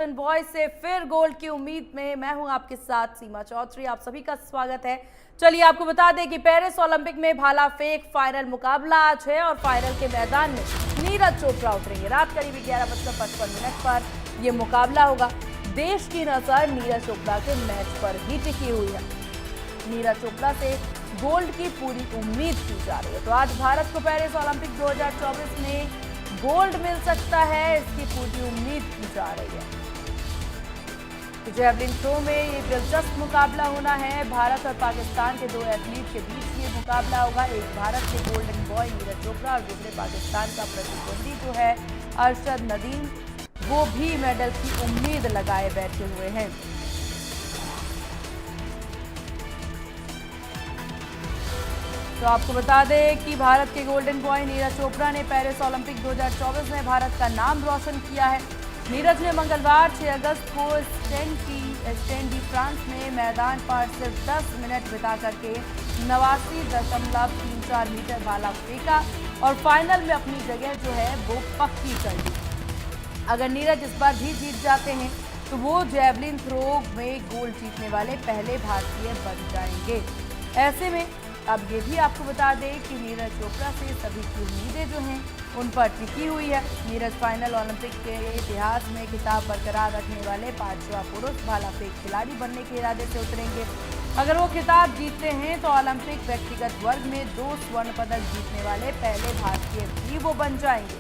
Boy से फिर gold की उम्मीद में मैं हूं आपके साथ सीमा चौधरी। आप सभी का स्वागत है। चलिए आपको बता दें कि पेरिस ओलंपिक में भाला फेंक फाइनल मुकाबला आज है और फाइनल के मैदान में नीरज चोपड़ा उतरेंगे। रात करीब 11:55 पर यह मुकाबला होगा। देश की नजर नीरज चोपड़ा के मैच पर ही टिकी हुई है। नीरज चोपड़ा से गोल्ड की पूरी उम्मीद की जा रही है। तो आज भारत को पेरिस ओलंपिक 2024 में गोल्ड मिल सकता है, इसकी पूरी उम्मीद की जा रही है। जैवलिन थ्रो में ये दिलचस्प मुकाबला होना है। भारत और पाकिस्तान के दो एथलीट के बीच ये मुकाबला होगा। एक भारत के गोल्डन बॉय नीरज चोपड़ा और दूसरे पाकिस्तान का प्रतिद्वंदी जो है अरशद नदीम, वो भी मेडल की उम्मीद लगाए बैठे हुए हैं। तो आपको बता दें कि भारत के गोल्डन बॉय नीरज चोपड़ा ने पेरिस ओलंपिक 2024 में भारत का नाम रोशन किया है। नीरज ने मंगलवार 6 अगस्त को स्टैंड डी फ्रांस में मैदान पर सिर्फ 10 मिनट बिता करके 89.34 मीटर भाला फेंका और फाइनल में अपनी जगह जो है वो पक्की कर दी। अगर नीरज इस बार भी जीत जाते हैं तो वो जैवलिन थ्रो में गोल्ड जीतने वाले पहले भारतीय बन जाएंगे। ऐसे में अब ये भी आपको बता दें कि नीरज चोपड़ा से सभी की उम्मीदें जो हैं उन पर टिकी हुई है। नीरज फाइनल ओलंपिक के इतिहास में खिताब बरकरार रखने वाले 5वां पुरुष भाला फेंक खिलाड़ी बनने के इरादे से उतरेंगे। अगर वो खिताब जीतते हैं तो ओलंपिक व्यक्तिगत वर्ग में 2 स्वर्ण पदक जीतने वाले पहले भारतीय भी वो बन जाएंगे।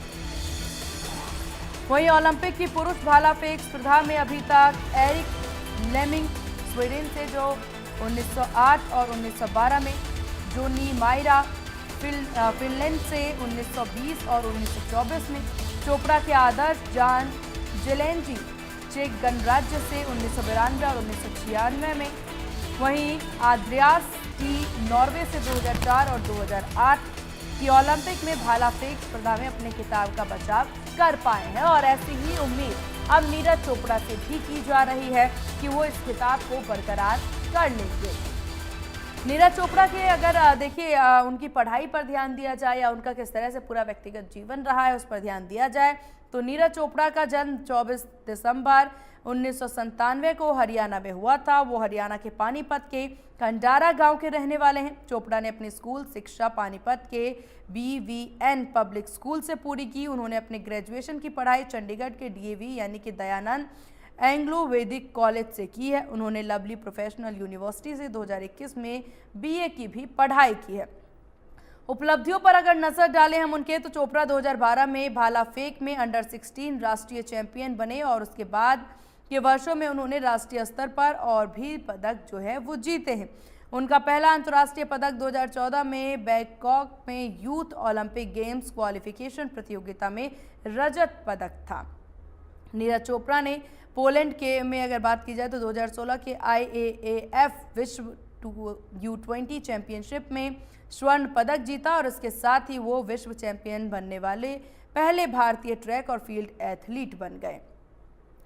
वहीं ओलंपिक की पुरुष भाला फेंक स्पर्धा में अभी तक एरिक लेमिंग स्वीडन से जो 1908 और 1912 में, जोनी मायरा फिनलैंड से 1920 और 1924 में, चोपड़ा के आदर्श जान जेलेंजी चेक गणराज्य से 1992 और 1996 में, वहीं आद्रियास टी नॉर्वे से 2004 और 2008 की ओलंपिक में भाला फेंक स्पर्धा में अपने खिताब का बचाव कर पाए हैं। और ऐसी ही उम्मीद अब नीरज चोपड़ा से भी की जा रही है कि वो इस खिताब को बरकरार कर लेंगे। नीरज चोपड़ा के अगर देखिए उनकी पढ़ाई पर ध्यान दिया जाए या उनका किस तरह से पूरा व्यक्तिगत जीवन रहा है उस पर ध्यान दिया जाए तो नीरज चोपड़ा का जन्म 24 दिसंबर 1997 को हरियाणा में हुआ था। वो हरियाणा के पानीपत के कंडारा गांव के रहने वाले हैं। चोपड़ा ने अपनी स्कूल शिक्षा पानीपत के BVN पब्लिक स्कूल से पूरी की। उन्होंने अपने ग्रेजुएशन की पढ़ाई चंडीगढ़ के DAV यानी कि दयानंद एंग्लो वैदिक कॉलेज से की है। उन्होंने लवली प्रोफेशनल यूनिवर्सिटी से 2021 में BA की भी पढ़ाई की है। उपलब्धियों पर अगर नजर डालें हम उनके तो चोपड़ा 2012 में भाला फेंक में अंडर 16 राष्ट्रीय चैंपियन बने और उसके बाद के वर्षों में उन्होंने राष्ट्रीय स्तर पर और भी पदक जो है वो जीते हैं। उनका पहला अंतर्राष्ट्रीय पदक 2014 में बैंकॉक में यूथ ओलंपिक गेम्स क्वालिफिकेशन प्रतियोगिता में रजत पदक था। नीरज चोपड़ा ने पोलैंड के में अगर बात की जाए तो 2016 के IAAF विश्व U20 चैंपियनशिप में स्वर्ण पदक जीता और इसके साथ ही वो विश्व चैंपियन बनने वाले पहले भारतीय ट्रैक और फील्ड एथलीट बन गए।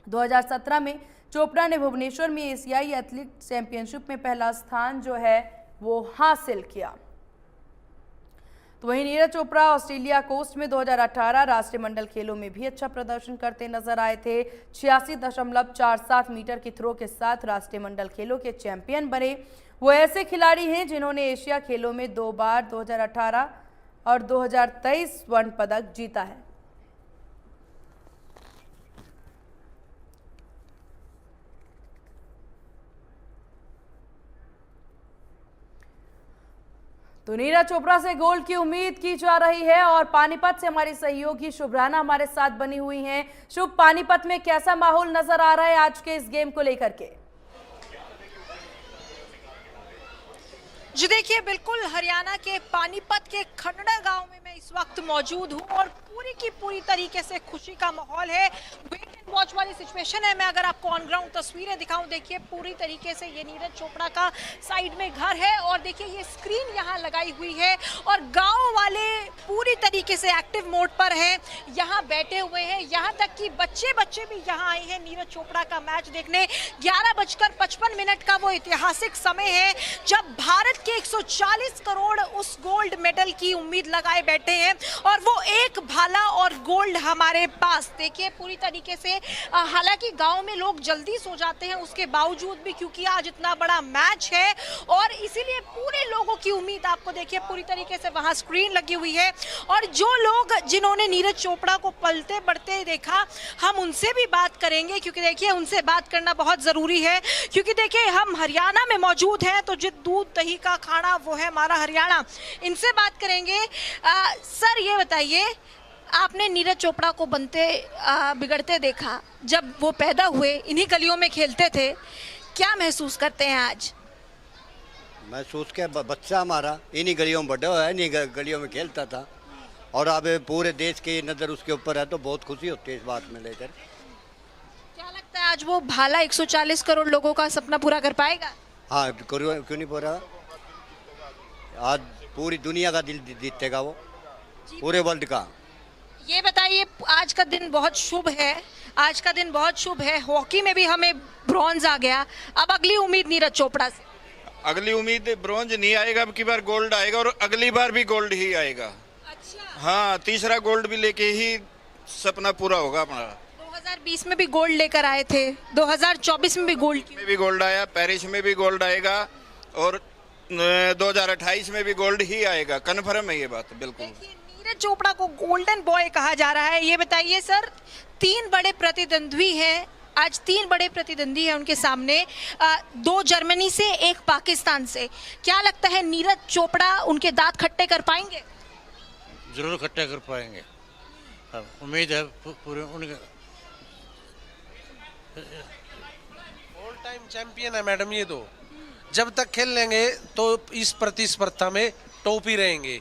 2017 में चोपड़ा ने भुवनेश्वर में एशियाई एथलीट चैंपियनशिप में पहला स्थान जो है वो हासिल किया। तो वहीं नीरज चोपड़ा ऑस्ट्रेलिया कोस्ट में 2018 राष्ट्रमंडल खेलों में भी अच्छा प्रदर्शन करते नजर आए थे। 86.47 मीटर की थ्रो के साथ राष्ट्रमंडल खेलों के चैंपियन बने। वो ऐसे खिलाड़ी हैं जिन्होंने एशिया खेलों में 2 बार 2018 और 2023 स्वर्ण पदक जीता है। तो नीरज चोपड़ा से गोल्ड की उम्मीद की जा रही है और पानीपत से हमारी सहयोगी शुभ राणा हमारे साथ बनी हुई हैं। शुभ, पानीपत में कैसा माहौल नजर आ रहा है आज के इस गेम को लेकर के? जी देखिए, बिल्कुल हरियाणा के पानीपत के खंडड़ा गांव में मैं इस वक्त मौजूद हूं और पूरी की पूरी तरीके से खुशी का माहौल है। वेट एंड वॉच वाली सिचुएशन है। मैं अगर आपको ऑन ग्राउंड तस्वीरें दिखाऊं, देखिए पूरी तरीके से ये नीरज चोपड़ा का साइड में घर है और देखिए ये स्क्रीन यहाँ लगाई हुई है और गांव वाले पूरी तरीके से एक्टिव मोड पर हैं, यहाँ बैठे हुए हैं। यहाँ तक कि बच्चे भी यहाँ आए हैं नीरज चोपड़ा का मैच देखने। 11:55 का वो ऐतिहासिक समय है जब भारत के 140 करोड़ उस गोल्ड मेडल की उम्मीद लगाए बैठे हैं और वो एक भाला और गोल्ड हमारे पास। देखिए पूरी तरीके से हालांकि गांव में लोग जल्दी सो जाते हैं, उसके बावजूद भी क्योंकि आज इतना बड़ा मैच है और इसीलिए पूरे लोगों की उम्मीद, आपको देखिए पूरी तरीके से वहां स्क्रीन लगी हुई है और जो लोग जिन्होंने नीरज चोपड़ा को पलते बढ़ते देखा, हम उनसे भी बात करेंगे क्योंकि देखिए उनसे बात करना बहुत ज़रूरी है। क्योंकि देखिए हम हरियाणा में मौजूद हैं तो जो दूध दही का खाना वो है हमारा हरियाणा। इनसे बात करेंगे। सर ये बताइए, आपने नीरज चोपड़ा को बनते बिगड़ते देखा, जब वो पैदा हुए इन्हीं गलियों में खेलते थे, क्या महसूस करते हैं आज? महसूस क्या, बच्चा हमारा इन्हीं गलियों में बड़ा हुआ है, इन्हीं गलियों में खेलता था और अब पूरे देश की नज़र उसके ऊपर है तो बहुत खुशी होती है इस बात में लेकर। क्या लगता है आज वो भाला 140 करोड़ लोगों का सपना पूरा कर पाएगा? हाँ, क्यों नहीं पूरा, आज पूरी दुनिया का दिल जीतेगा वो, पूरे वर्ल्ड का। ये बताइए, आज का दिन बहुत शुभ है, आज का दिन बहुत शुभ है। हॉकी में भी हमें ब्रॉन्ज आ गया, अब अगली उम्मीद नीरज चोपड़ा से। अगली उम्मीद ब्रॉन्ज नहीं आएगा, अब की बार गोल्ड आएगा और अगली बार भी गोल्ड ही आएगा। अच्छा। हाँ, तीसरा गोल्ड भी लेके ही सपना पूरा होगा अपना। 2020 में भी गोल्ड लेकर आए थे, 2024 में भी गोल्ड आया, पेरिस में भी गोल्ड आएगा और 2028 में भी गोल्ड ही आएगा, कन्फर्म है ये बात बिल्कुल। नीरज चोपड़ा को गोल्डन बॉय कहा जा रहा है। ये बताइए सर, 3 बड़े प्रतिद्वंद्वी हैं आज, 3 बड़े प्रतिद्वंदी हैं उनके सामने, 2 जर्मनी से, 1 पाकिस्तान से। क्या लगता है नीरज चोपड़ा उनके दांत खट्टे कर पाएंगे? जरूर खट्टे कर पाएंगे, उम्मीद है पूरे उनके। ऑल टाइम चैंपियन है मैडम ये तो, जब तक खेल लेंगे तो इस प्रतिस्पर्धा में टॉप ही रहेंगे।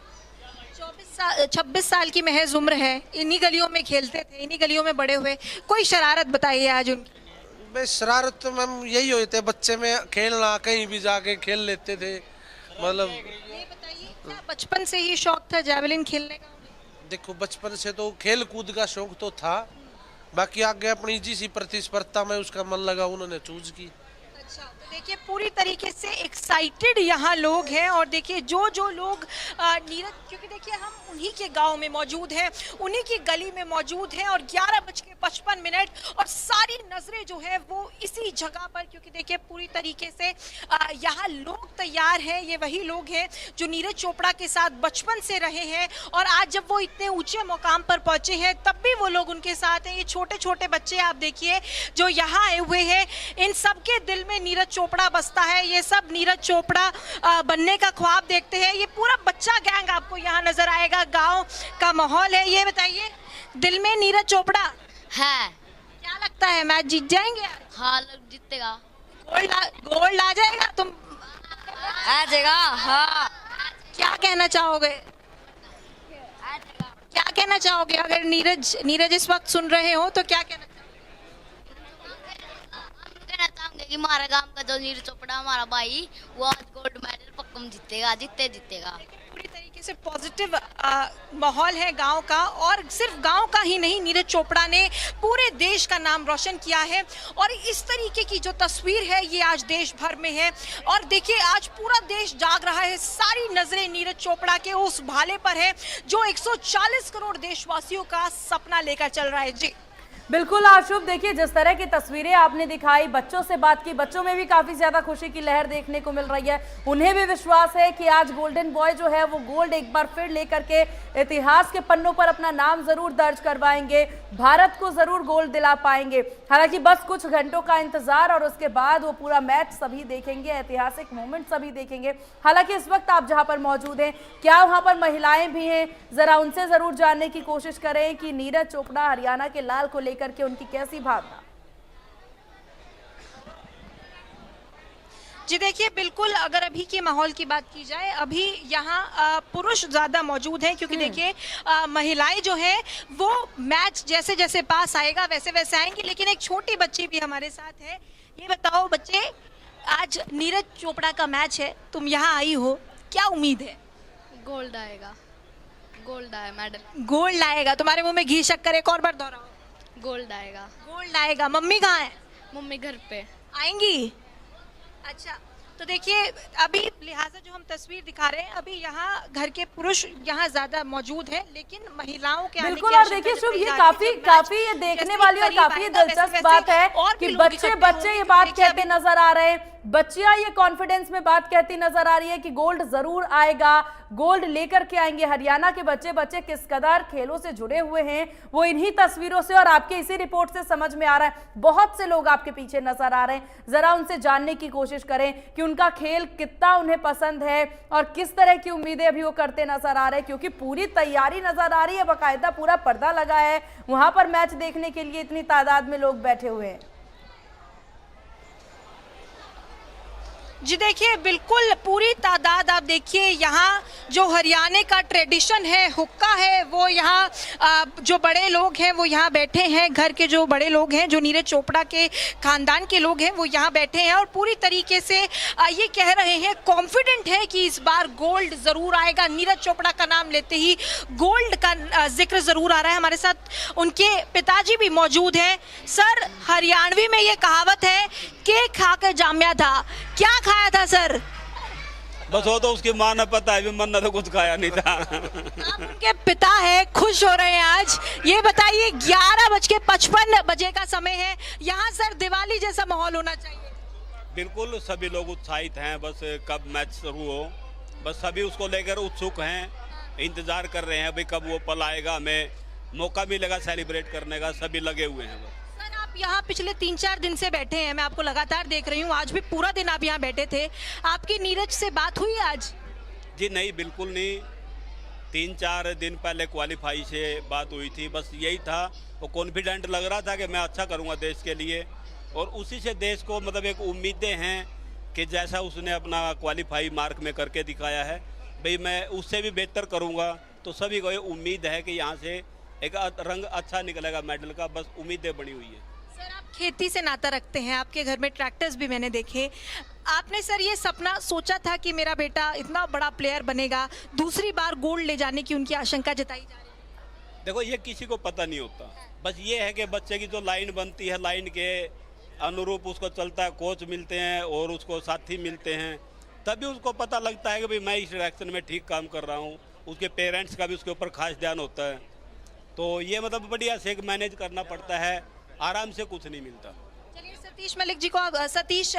26 साल की महज उम्र है, इन्हीं गलियों में खेलते थे, इन्हीं गलियों में बड़े हुए। कोई शरारत बताइए आज उनकी। बस शरारत तो मैम यही होते, बच्चे में खेलना, कहीं भी जाके खेल लेते थे, मतलब। ये बताइए, क्या बचपन से ही शौक था जैवलिन खेलने का? देखो बचपन से तो खेल कूद का शौक तो था, बाकी आगे अपनी जिस प्रतिस्पर्धा में उसका मन लगा उन्होंने चूज की। अच्छा, तो देखिए पूरी तरीके से एक्साइटेड यहाँ लोग हैं और देखिए जो जो लोग नीरज, क्योंकि देखिए हम उन्हीं के गांव में मौजूद हैं, उन्हीं की गली में मौजूद हैं और 11:55 और सारी नजरें जो है वो इसी जगह पर, क्योंकि देखिए पूरी तरीके से यहाँ लोग तैयार हैं। ये वही लोग हैं जो नीरज चोपड़ा के साथ बचपन से रहे हैं और आज जब वो इतने ऊंचे मुकाम पर पहुंचे हैं तब भी वो लोग उनके साथ हैं। ये छोटे छोटे बच्चे आप देखिए जो यहाँ आए हुए हैं, इन सबके दिल में नीरज चोपड़ा बसता है। ये सब नीरज चोपड़ा बनने का ख्वाब देखते हैं। ये पूरा बच्चा गैंग आपको यहाँ नजर आएगा, गांव का माहौल है। ये बताइए, दिल में नीरज चोपड़ा है, क्या लगता है मैच जीत जाएंगे? हाँ जीतेगा, गोल्ड आ जाएगा, तुम आ जाएगा। हाँ, क्या कहना चाहोगे? क्या कहना चाहोगे अगर नीरज इस वक्त सुन रहे हो तो क्या कहना चाहूंगे कि हमारा गांव का जो नीरज चोपड़ा हमारा भाई, वो आज गोल्ड मेडल पक्का जीतेगा, जीतेगा। पूरी तरीके से पॉजिटिव माहौल है गांव का, और सिर्फ गांव का ही नहीं, नीरज चोपड़ा ने पूरे देश का नाम रोशन किया है और इस तरीके की जो तस्वीर है ये आज देश भर में है। और देखिए आज पूरा देश जाग रहा है, सारी नजरें नीरज चोपड़ा के उस भाले पर है जो 140 करोड़ देशवासियों का सपना लेकर चल रहा है। जी बिल्कुल आशुभ, देखिए जिस तरह की तस्वीरें आपने दिखाई, बच्चों से बात की, बच्चों में भी काफी ज्यादा खुशी की लहर देखने को मिल रही है। उन्हें भी विश्वास है कि आज गोल्डन बॉय जो है वो गोल्ड एक बार फिर लेकर के इतिहास के पन्नों पर अपना नाम जरूर दर्ज करवाएंगे, भारत को जरूर गोल्ड दिला पाएंगे। हालांकि बस कुछ घंटों का इंतजार और उसके बाद वो पूरा मैच सभी देखेंगे, ऐतिहासिक मोमेंट सभी देखेंगे। हालांकि इस वक्त आप जहां पर मौजूद हैं, क्या वहां पर महिलाएं भी हैं? जरा उनसे जरूर जानने की कोशिश करें कि नीरज चोपड़ा हरियाणा के लाल को लेकर के उनकी कैसी भावना। जी देखिए, बिल्कुल अगर अभी के माहौल की बात की जाए, अभी यहाँ पुरुष ज़्यादा मौजूद हैं क्योंकि देखिए महिलाएं जो है वो मैच जैसे जैसे पास आएगा वैसे वैसे आएंगी। लेकिन एक छोटी बच्ची भी हमारे साथ है। ये बताओ बच्चे, आज नीरज चोपड़ा का मैच है, तुम यहाँ आई हो, क्या उम्मीद है? गोल्ड आएगा, गोल्ड आएगा मेडल, गोल्ड आएगा। तुम्हारे मुंह में घी शक्कर एक और बार दोहराओ। गोल्ड आएगा, गोल्ड आएगा। मम्मी कहाँ है? मम्मी घर पे आएंगी। अच्छा, तो देखिए अभी लिहाजा जो हम तस्वीर दिखा रहे हैं, अभी यहाँ घर के पुरुष यहाँ ज्यादा मौजूद हैं, लेकिन महिलाओं के आने बिल्कुल। की और आशंका देखिए शुभ, जताई ये जा रही है। काफी ये देखने वाली और काफी दिलचस्प बात है कि बच्चे ये बात कहते नजर आ रहे हैं, बच्चियां ये कॉन्फिडेंस में बात कहती नजर आ रही है कि गोल्ड जरूर आएगा, गोल्ड लेकर के आएंगे। हरियाणा के बच्चे किस कदर खेलों से जुड़े हुए हैं वो इन्हीं तस्वीरों से और आपके इसी रिपोर्ट से समझ में आ रहा है। बहुत से लोग आपके पीछे नजर आ रहे हैं, जरा उनसे जानने की कोशिश करें कि उनका खेल कितना उन्हें पसंद है और किस तरह की उम्मीदें अभी वो करते नजर आ रहे हैं, क्योंकि पूरी तैयारी नजर आ रही है, बाकायदा पूरा पर्दा लगा है, वहां पर मैच देखने के लिए इतनी तादाद में लोग बैठे हुए हैं। जी देखिए बिल्कुल पूरी तादाद आप देखिए, यहाँ जो हरियाणा का ट्रेडिशन है, हुक्का है, वो यहाँ जो बड़े लोग हैं वो यहाँ बैठे हैं, घर के जो बड़े लोग हैं, जो नीरज चोपड़ा के खानदान के लोग हैं वो यहाँ बैठे हैं और पूरी तरीके से ये कह रहे हैं, कॉन्फिडेंट है कि इस बार गोल्ड ज़रूर आएगा। नीरज चोपड़ा का नाम लेते ही गोल्ड का जिक्र ज़रूर आ रहा है। हमारे साथ उनके पिताजी भी मौजूद हैं। सर, हरियाणवी में ये कहावत है कि खा के जामिया था, क्या खाया था सर? बस वो तो उसकी माँ ने पता है, मन ने तो कुछ खाया नहीं था। आप उनके पिता है, खुश हो रहे हैं आज। ये बताइए 11:55 का समय है, यहाँ सर दिवाली जैसा माहौल होना चाहिए। बिल्कुल सभी लोग उत्साहित हैं, बस कब मैच शुरू हो, बस सभी उसको लेकर उत्सुक हैं, इंतजार कर रहे हैं भाई कब वो पल आएगा, हमें मौका मिलेगा सेलिब्रेट करने का, सभी लगे हुए हैं। बस सर, आप यहाँ पिछले 3-4 दिन से बैठे हैं, मैं आपको लगातार देख रही हूँ, आज भी पूरा दिन आप यहाँ बैठे थे। आपकी नीरज से बात हुई आज? जी नहीं, बिल्कुल नहीं। 3-4 दिन पहले क्वालिफाई से बात हुई थी, बस यही था। वो कॉन्फिडेंट लग रहा था कि मैं अच्छा करूँगा देश के लिए, और उसी से देश को मतलब एक उम्मीदें हैं कि जैसा उसने अपना क्वालिफाई मार्क में करके दिखाया है, भाई मैं उससे भी बेहतर करूँगा। तो सभी को ये उम्मीद है कि यहाँ से एक रंग अच्छा निकलेगा मेडल का, बस उम्मीदें बनी हुई है। सर, आप खेती से नाता रखते हैं, आपके घर में ट्रैक्टर्स भी मैंने देखे। आपने सर ये सपना सोचा था कि मेरा बेटा इतना बड़ा प्लेयर बनेगा, दूसरी बार गोल्ड ले जाने की उनकी आशंका जताई जा रही है? देखो, ये किसी को पता नहीं होता, बस ये है कि बच्चे की जो लाइन बनती है, लाइन के अनुरूप उसको चलता है, कोच मिलते हैं और उसको साथी मिलते हैं, तभी उसको पता लगता है कि भाई मैं इस डायरेक्शन में ठीक काम कर रहा हूँ। उसके पेरेंट्स का भी उसके ऊपर खास ध्यान होता है। तो ये मतलब बढ़िया से मैनेज करना पड़ता है, आराम से कुछ नहीं मिलता। चलिए, सतीश मलिक जी को सतीश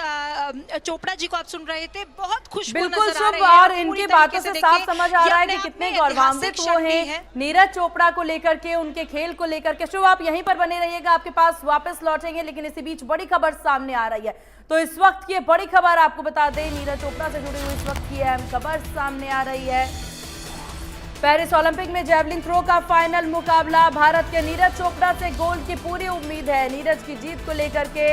चोपड़ा जी को आप सुन रहे थे, बहुत खुश बिल्कुल शुभ, और इनकी बातों से साफ समझ आ रहा है कि कितने गौरवान्वित वो हैं नीरज चोपड़ा को लेकर के, उनके खेल को लेकर के। शुभ, आप यहीं पर बने रहिएगा, आपके पास वापस लौटेंगे, लेकिन इसी बीच बड़ी खबर सामने आ रही है। तो इस वक्त की बड़ी खबर आपको बता दें, नीरज चोपड़ा से जुड़ी हुई इस वक्त की अहम खबर सामने आ रही है। पेरिस ओलंपिक में जेवलिन थ्रो का फाइनल मुकाबला, भारत के नीरज चोपड़ा से गोल्ड की पूरी उम्मीद है। नीरज की जीत को लेकर के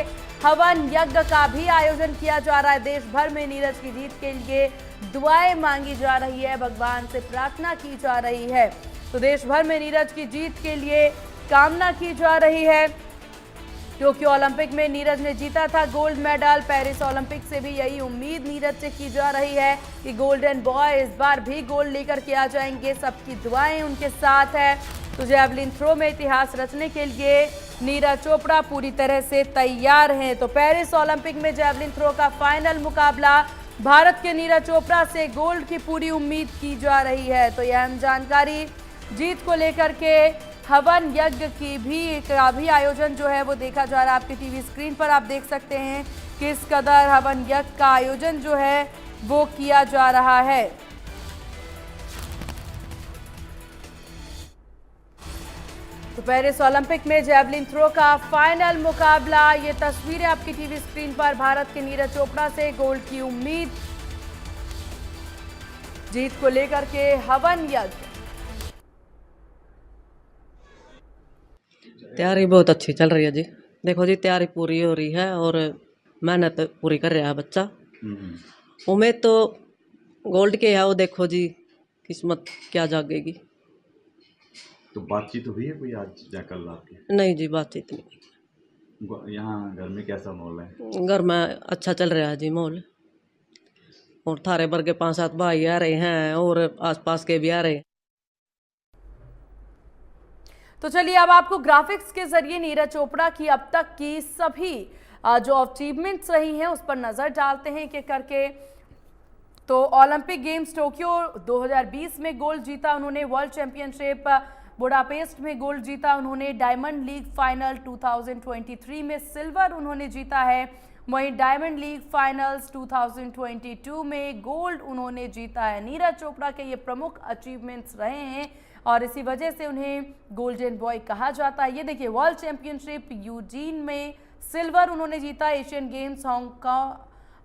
हवन यज्ञ का भी आयोजन किया जा रहा है। देश भर में नीरज की जीत के लिए दुआएं मांगी जा रही है, भगवान से प्रार्थना की जा रही है। तो देश भर में नीरज की जीत के लिए कामना की जा रही है, क्योंकि ओलंपिक में नीरज ने जीता था गोल्ड मेडल। पेरिस ओलंपिक से भी यही उम्मीद नीरज से की जा रही है कि गोल्डन बॉय इस बार भी गोल्ड लेकर के आ जाएंगे, सबकी दुआएं उनके साथ है। तो जेवलिन थ्रो में इतिहास रचने के लिए नीरज चोपड़ा पूरी तरह से तैयार हैं। तो पेरिस ओलंपिक में जेवलिन थ्रो का फाइनल मुकाबला, भारत के नीरज चोपड़ा से गोल्ड की पूरी उम्मीद की जा रही है। तो यह अहम जानकारी, जीत को लेकर के हवन यज्ञ का भी आयोजन जो है वो देखा जा रहा है। आपकी टीवी स्क्रीन पर आप देख सकते हैं किस कदर हवन यज्ञ का आयोजन जो है वो किया जा रहा है। तो पेरिस ओलंपिक में जेवलिन थ्रो का फाइनल मुकाबला, ये तस्वीरें आपकी टीवी स्क्रीन पर, भारत के नीरज चोपड़ा से गोल्ड की उम्मीद, जीत को लेकर के हवन यज्ञ। तैयारी बहुत अच्छी चल रही है जी। देखो जी, तैयारी पूरी हो रही है और मेहनत पूरी कर रहा है बच्चा। उम्मीद तो गोल्ड के है, वो देखो जी किस्मत क्या जागेगी। तो बातचीत हुई है कोई आज या कल आपकी? नहीं जी, बातचीत नहीं। यहाँ घर में कैसा माहौल है? घर में अच्छा चल रहा है जी माहौल, और थारे भर के 5-7 भाई आ रहे हैं और आसपास के भी आ रहे हैं। तो चलिए अब आपको ग्राफिक्स के जरिए नीरज चोपड़ा की अब तक की सभी जो अचीवमेंट्स रही हैं उस पर नज़र डालते हैं कि करके। तो ओलंपिक गेम्स टोक्यो 2020 में गोल्ड जीता उन्होंने, वर्ल्ड चैंपियनशिप बुडापेस्ट में गोल्ड जीता उन्होंने, डायमंड लीग फाइनल 2023 में सिल्वर उन्होंने जीता है, वहीं डायमंड लीग फाइनल्स 2022 में गोल्ड उन्होंने जीता है। नीरज चोपड़ा के ये प्रमुख अचीवमेंट्स रहे हैं और इसी वजह से उन्हें गोल्डन बॉय कहा जाता है। ये देखिए, वर्ल्ड चैंपियनशिप यूजीन में सिल्वर उन्होंने जीता, एशियन गेम्स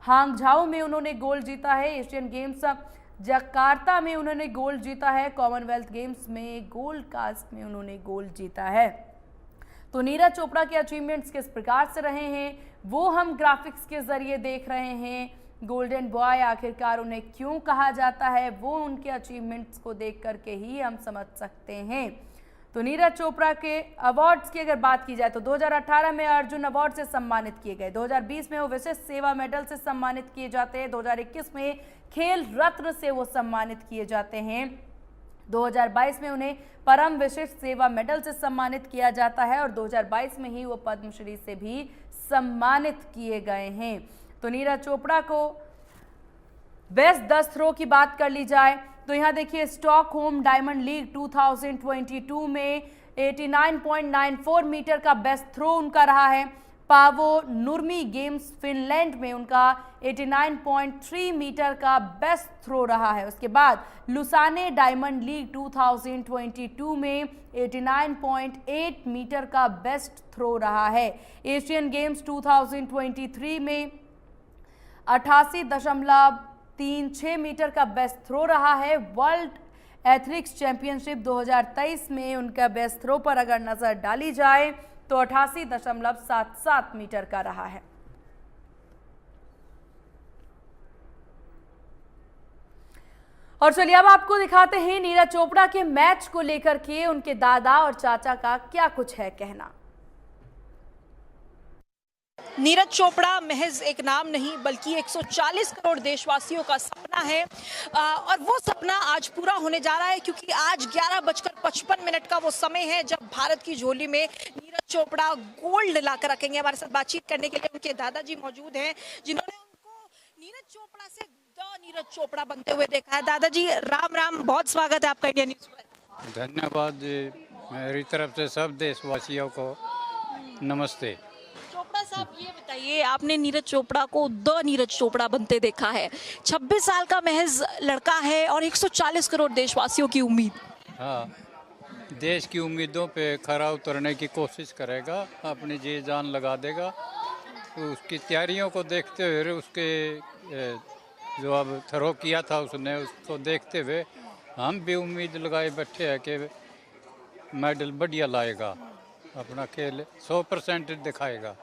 हांगझाओ में उन्होंने गोल्ड जीता है, एशियन गेम्स जकार्ता में उन्होंने गोल्ड जीता है, कॉमनवेल्थ गेम्स में गोल्ड कास्ट में उन्होंने गोल्ड जीता है। तो नीरज चोपड़ा के अचीवमेंट्स किस प्रकार से रहे हैं वो हम ग्राफिक्स के जरिए देख रहे हैं। गोल्डन बॉय आखिरकार उन्हें क्यों कहा जाता है वो उनके अचीवमेंट्स को देख करके ही हम समझ सकते हैं। तो नीरज चोपड़ा के अवार्ड्स की अगर बात की जाए तो 2018 में अर्जुन अवार्ड से सम्मानित किए गए, 2020 में वो विशिष्ट सेवा मेडल से सम्मानित किए जाते हैं, 2021 में खेल रत्न से वो सम्मानित किए जाते हैं, 2022 में उन्हें परम विशिष्ट सेवा मेडल से सम्मानित किया जाता है और 2022 में ही वो पद्मश्री से भी सम्मानित किए गए हैं। तो नीरज चोपड़ा को बेस्ट 10 थ्रो की बात कर ली जाए तो यहाँ देखिए, स्टॉकहोम डायमंड लीग 2022 में 89.94 मीटर का बेस्ट थ्रो उनका रहा है। पावो नुर्मी गेम्स फिनलैंड में उनका 89.3 मीटर का बेस्ट थ्रो रहा है। उसके बाद लुसाने डायमंड लीग 2022 में 89.8 मीटर का बेस्ट थ्रो रहा है। एशियन गेम्स 2023 में 88.36 मीटर का बेस्ट थ्रो रहा है। वर्ल्ड एथलेटिक्स चैंपियनशिप 2023 में उनका बेस्ट थ्रो पर अगर नजर डाली जाए तो 88.77 मीटर का रहा है। और चलिए अब आपको दिखाते हैं नीरज चोपड़ा के मैच को लेकर के उनके दादा और चाचा का क्या कुछ है कहना। नीरज चोपड़ा महज एक नाम नहीं बल्कि 140 करोड़ देशवासियों का सपना है और वो सपना आज पूरा होने जा रहा है क्योंकि आज 11:55 का वो समय है जब भारत की झोली में नीरज चोपड़ा गोल्ड लाकर रखेंगे। हमारे साथ बातचीत करने के लिए उनके दादाजी मौजूद हैं जिन्होंने उनको नीरज चोपड़ा से नीरज चोपड़ा बनते हुए देखा है। दादाजी राम राम, बहुत स्वागत है आपका इंडिया न्यूज पर। धन्यवाद जी, मेरी तरफ से सब देशवासियों को नमस्ते। चोपड़ा साहब, ये बताइए, आपने नीरज चोपड़ा को नीरज चोपड़ा बनते देखा है, 26 साल का महज लड़का है और 140 करोड़ देशवासियों की उम्मीद। हाँ, देश की उम्मीदों पे खरा उतरने की कोशिश करेगा, अपनी जी जान लगा देगा। तो उसकी तैयारियों को देखते हुए, उसके जो अब थ्रो किया था उसने, उसको देखते हुए हम भी उम्मीद लगाए बैठे हैं कि मेडल बढ़िया लाएगा, अपना खेल 100% दिखाएगा।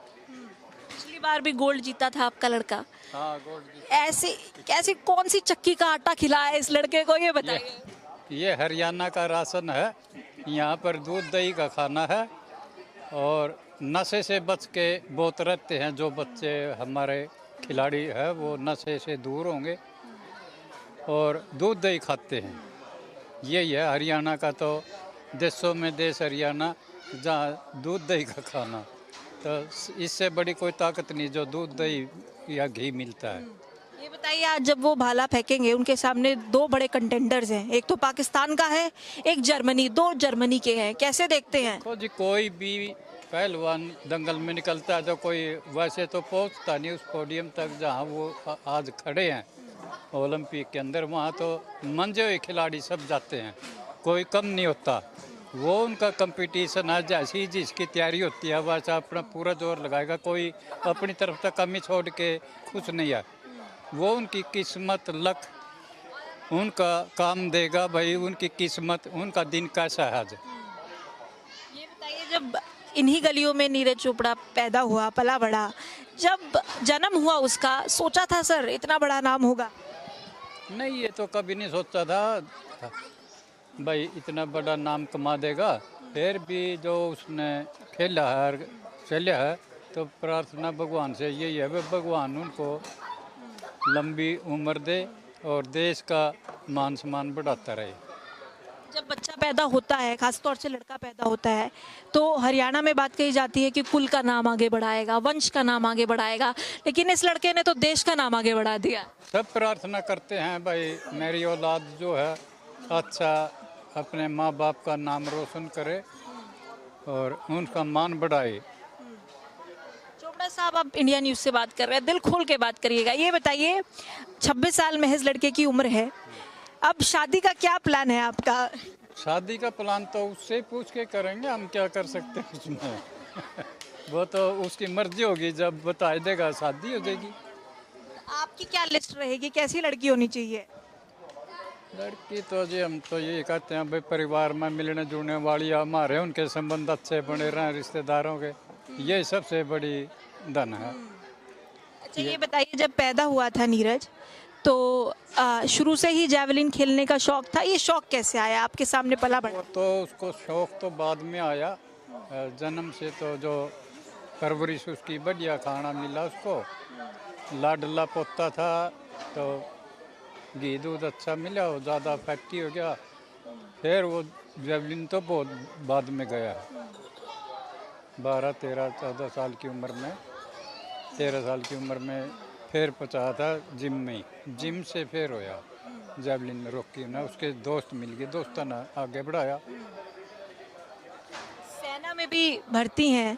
पिछली बार भी गोल्ड जीता था आपका लड़का। हाँ, गोल्ड। ऐसी कौन सी चक्की का आटा खिलाया है इस लड़के को, ये बताइए। ये हरियाणा का राशन है, यहाँ पर दूध दही का खाना है और नशे से बच के बहुत रहते हैं। जो बच्चे हमारे खिलाड़ी है वो नशे से दूर होंगे और दूध दही खाते हैं। यही है हरियाणा का, तो देशों में देश हरियाणा, जहाँ दूध दही का खाना, तो इससे बड़ी कोई ताकत नहीं जो दूध दही या घी मिलता है। ये बताइए, आज जब वो भाला फेंकेंगे उनके सामने 2 बड़े कंटेंडर्स हैं, एक तो पाकिस्तान का है, एक जर्मनी, 2 जर्मनी के हैं, कैसे देखते हैं? जी, कोई भी पहलवान दंगल में निकलता है तो कोई वैसे तो पहुंचता नहीं उस पोडियम तक जहां वो आज खड़े हैं ओलंपिक के अंदर। वहां तो मंजे हुए खिलाड़ी सब जाते हैं, कोई कम नहीं होता। वो उनका कंपटीशन है, जैसी जिसकी तैयारी होती है वैसा अपना पूरा जोर लगाएगा, कोई अपनी तरफ से कमी छोड़ के कुछ नहीं है। वो उनकी किस्मत, लक उनका काम देगा भाई, उनकी किस्मत, उनका दिन कैसा है आज। ये बताइए, जब इन्हीं गलियों में नीरज चोपड़ा पैदा हुआ, पला बड़ा, जब जन्म हुआ उसका, सोचा था सर इतना बड़ा नाम होगा? नहीं, ये तो कभी नहीं सोचा था भाई इतना बड़ा नाम कमा देगा। फिर भी जो उसने खेला है, चला है, तो प्रार्थना भगवान से यही है, भगवान उनको लंबी उम्र दे और देश का मान सम्मान बढ़ाता रहे। जब बच्चा पैदा होता है, खासतौर से लड़का पैदा होता है, तो हरियाणा में बात कही जाती है कि कुल का नाम आगे बढ़ाएगा, वंश का नाम आगे बढ़ाएगा, लेकिन इस लड़के ने तो देश का नाम आगे बढ़ा दिया। सब प्रार्थना करते हैं भाई मेरी औलाद जो है अच्छा अपने माँ बाप का नाम रोशन करे और उनका मान बढ़ाए। चोपड़ा साहब, आप इंडिया न्यूज़ से बात कर रहे हैं, दिल खोल के बात करिएगा। ये बताइए, 26 साल महज लड़के की उम्र है, अब शादी का क्या प्लान है आपका? शादी का प्लान तो उससे पूछ के करेंगे, हम क्या कर सकते हैं उसमें। वो तो उसकी मर्जी होगी, जब बता देगा शादी हो जाएगी। आपकी क्या लिस्ट रहेगी, कैसी लड़की होनी चाहिए? लड़की तो जी हम तो यही कहते हैं भाई परिवार में मिलने जुलने वाली हमारे, उनके संबंध अच्छे बने रहें रिश्तेदारों के, यही सबसे बड़ी धन है। अच्छा, ये बताइए, जब पैदा हुआ था नीरज तो शुरू से ही जैवलिन खेलने का शौक था, ये शौक कैसे आया, आपके सामने पला बढ़ा? तो उसको शौक तो बाद में आया, जन्म से तो जो परवरिश उसकी बढ़िया खाना मिला उसको, लाडला पोता था तो घी दूध अच्छा मिला, वो ज़्यादा फैटी हो गया, फिर वो जैवलिन तो बहुत बाद में गया, 12, 13, 14 साल की उम्र में, 13 साल की उम्र में फिर पहुँचा था जिम में, जिम से फिर होया जैवलिन में रोकी ना, उसके दोस्त मिल गए, दोस्तों ने आगे बढ़ाया। सेना में भी भर्ती हैं,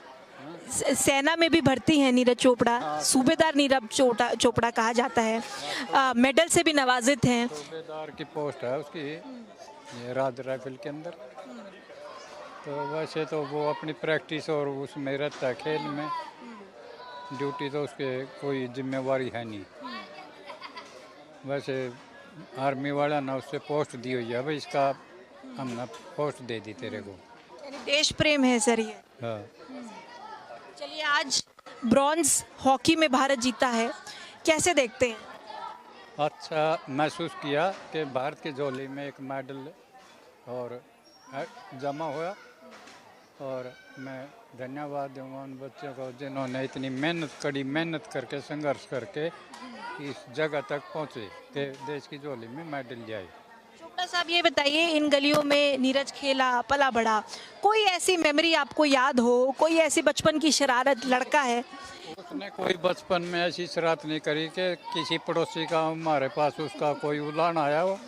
सेना में भी भर्ती हैं नीरज चोपड़ा, सूबेदार नीरज चोपड़ा कहा जाता है, मेडल से भी नवाजित हैं। सूबेदार की पोस्ट है उसकी ये राज राइफल के अंदर। तो वैसे तो वो अपनी प्रैक्टिस और उसमें रहता है खेल में, ड्यूटी तो उसके कोई जिम्मेवारी है नहीं। वैसे आर्मी वाला ना उससे पोस्ट दी हुई है, भाई इसका हमने पोस्ट दे दी तेरे को, यानी देश प्रेम है सर ये। हाँ। चलिए, आज ब्रॉन्ज हॉकी में भारत जीता है, कैसे देखते हैं? अच्छा महसूस किया कि भारत की झोली में एक मेडल और जमा हुआ, और मैं धन्यवाद दूंगा उन बच्चों को जिन्होंने इतनी कड़ी मेहनत करके संघर्ष करके इस जगह तक पहुँचे कि देश की झोली में मेडल जाए। चोपड़ा साहब, ये बताइए, इन गलियों में नीरज खेला पला बड़ा, कोई ऐसी मेमोरी आपको याद हो, कोई ऐसी बचपन की शरारत? लड़का है, उसने कोई बचपन में ऐसी शरारत नहीं करी कि किसी पड़ोसी का हमारे पास उसका कोई उलान आया हो,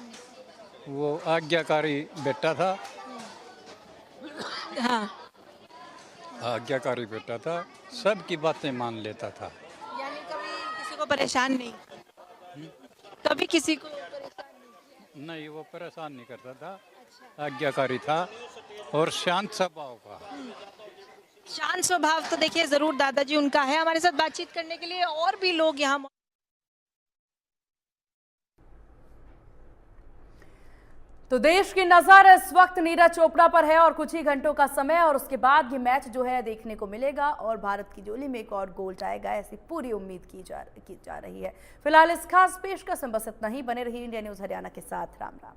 वो आज्ञाकारी बेटा था। हाँ, आज्ञाकारी बेटा था, सबकी बातें मान लेता था। यानी कभी किसी को परेशान नहीं, कभी किसी को परेशान नहीं, वो परेशान नहीं करता था, आज्ञाकारी था और शांत स्वभाव का। शांत स्वभाव तो देखिए जरूर दादाजी उनका है। हमारे साथ बातचीत करने के लिए और भी लोग यहाँ। तो देश की नजर इस वक्त नीरज चोपड़ा पर है और कुछ ही घंटों का समय और उसके बाद ये मैच जो है देखने को मिलेगा और भारत की झोली में एक और गोल जाएगा, ऐसी पूरी उम्मीद की जा रही है। फिलहाल इस खास पेशकश में बस इतना ही। बने रहिए इंडिया न्यूज़ हरियाणा के साथ। राम राम।